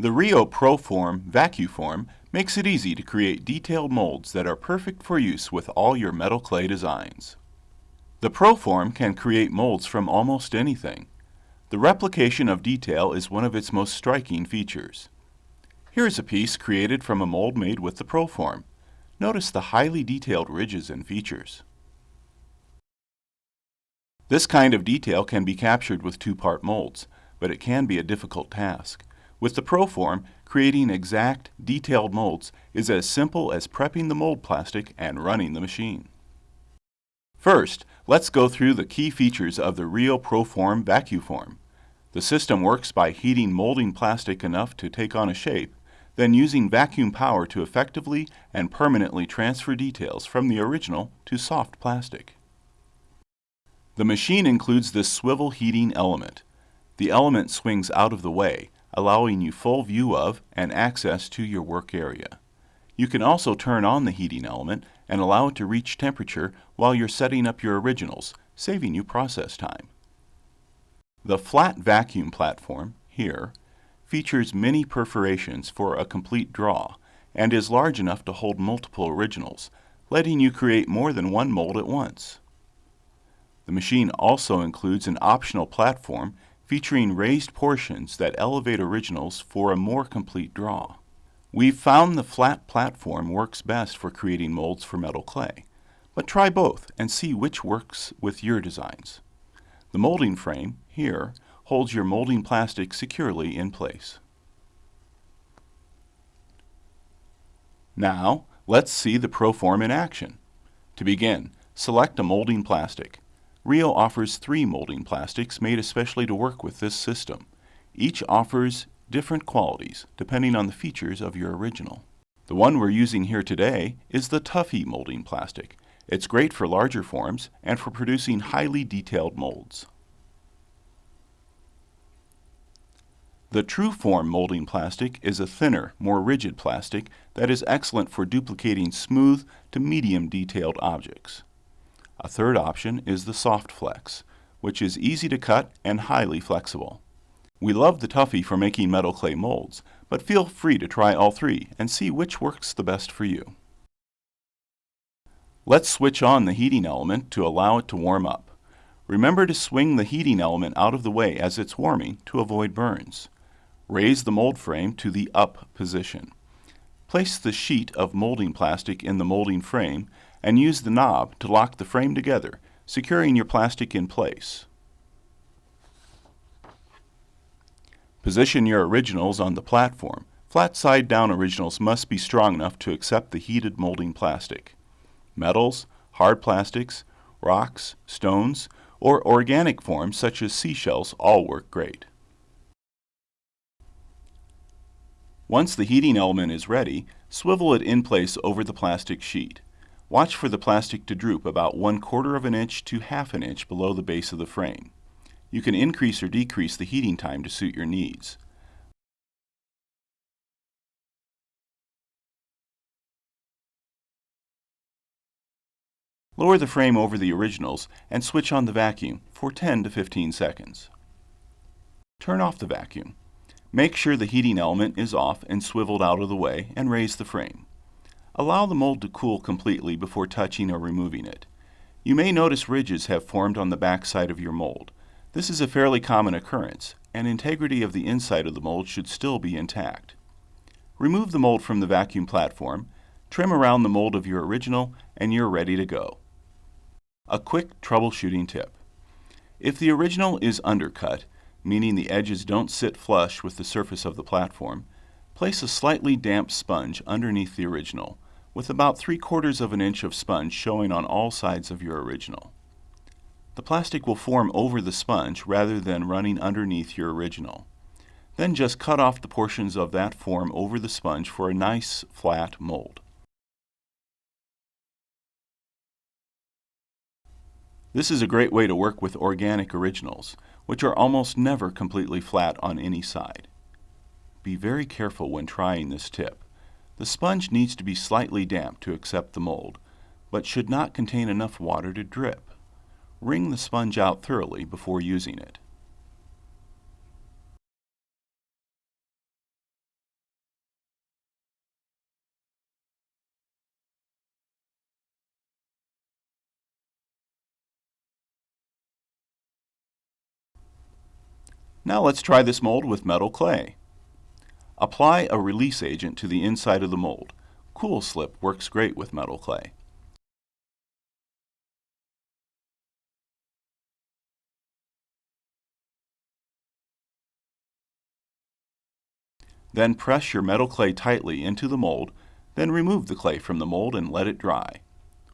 The Rio Pro-Form Vac-U-Form makes it easy to create detailed molds that are perfect for use with all your metal clay designs. The Pro-Form can create molds from almost anything. The replication of detail is one of its most striking features. Here is a piece created from a mold made with the Pro-Form. Notice the highly detailed ridges and features. This kind of detail can be captured with two-part molds, but it can be a difficult task. With the Pro-Form, creating exact, detailed molds is as simple as prepping the mold plastic and running the machine. First, let's go through the key features of the Rio Pro-Form Vac-U-Form. The system works by heating molding plastic enough to take on a shape, then using vacuum power to effectively and permanently transfer details from the original to soft plastic. The machine includes this swivel heating element. The element swings out of the way, allowing you full view of and access to your work area. You can also turn on the heating element and allow it to reach temperature while you're setting up your originals, saving you process time. The flat vacuum platform, here, features many perforations for a complete draw and is large enough to hold multiple originals, letting you create more than one mold at once. The machine also includes an optional platform featuring raised portions that elevate originals for a more complete draw. We've found the flat platform works best for creating molds for metal clay, but try both and see which works with your designs. The molding frame, here, holds your molding plastic securely in place. Now, let's see the Pro-Form in action. To begin, select a molding plastic. Rio offers 3 molding plastics made especially to work with this system. Each offers different qualities depending on the features of your original. The one we're using here today is the Toughy molding plastic. It's great for larger forms and for producing highly detailed molds. The True-Form molding plastic is a thinner, more rigid plastic that is excellent for duplicating smooth to medium detailed objects. A third option is the Soft Flex, which is easy to cut and highly flexible. We love the Toughy for making metal clay molds, but feel free to try all 3 and see which works the best for you. Let's switch on the heating element to allow it to warm up. Remember to swing the heating element out of the way as it's warming to avoid burns. Raise the mold frame to the up position. Place the sheet of molding plastic in the molding frame and use the knob to lock the frame together, securing your plastic in place. Position your originals on the platform. Flat side down originals must be strong enough to accept the heated molding plastic. Metals, hard plastics, rocks, stones, or organic forms such as seashells all work great. Once the heating element is ready, swivel it in place over the plastic sheet. Watch for the plastic to droop about 1/4 of an inch to 1/2 an inch below the base of the frame. You can increase or decrease the heating time to suit your needs. Lower the frame over the originals and switch on the vacuum for 10 to 15 seconds. Turn off the vacuum. Make sure the heating element is off and swiveled out of the way and raise the frame. Allow the mold to cool completely before touching or removing it. You may notice ridges have formed on the back side of your mold. This is a fairly common occurrence, and integrity of the inside of the mold should still be intact. Remove the mold from the vacuum platform, trim around the mold of your original, and you're ready to go. A quick troubleshooting tip. If the original is undercut, meaning the edges don't sit flush with the surface of the platform, place a slightly damp sponge underneath the original, with about 3/4 of an inch of sponge showing on all sides of your original. The plastic will form over the sponge rather than running underneath your original. Then just cut off the portions of that form over the sponge for a nice flat mold. This is a great way to work with organic originals, which are almost never completely flat on any side. Be very careful when trying this tip. The sponge needs to be slightly damp to accept the mold, but should not contain enough water to drip. Wring the sponge out thoroughly before using it. Now let's try this mold with metal clay. Apply a release agent to the inside of the mold. Cool Slip works great with metal clay. Then press your metal clay tightly into the mold, then remove the clay from the mold and let it dry.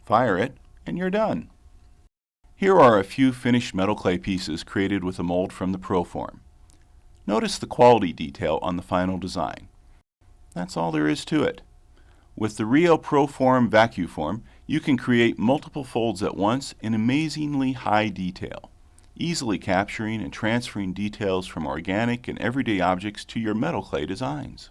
Fire it, and you're done. Here are a few finished metal clay pieces created with a mold from the Pro-Form. Notice the quality detail on the final design. That's all there is to it. With the Rio Pro-Form Vac-U-Form, you can create multiple folds at once in amazingly high detail, easily capturing and transferring details from organic and everyday objects to your metal clay designs.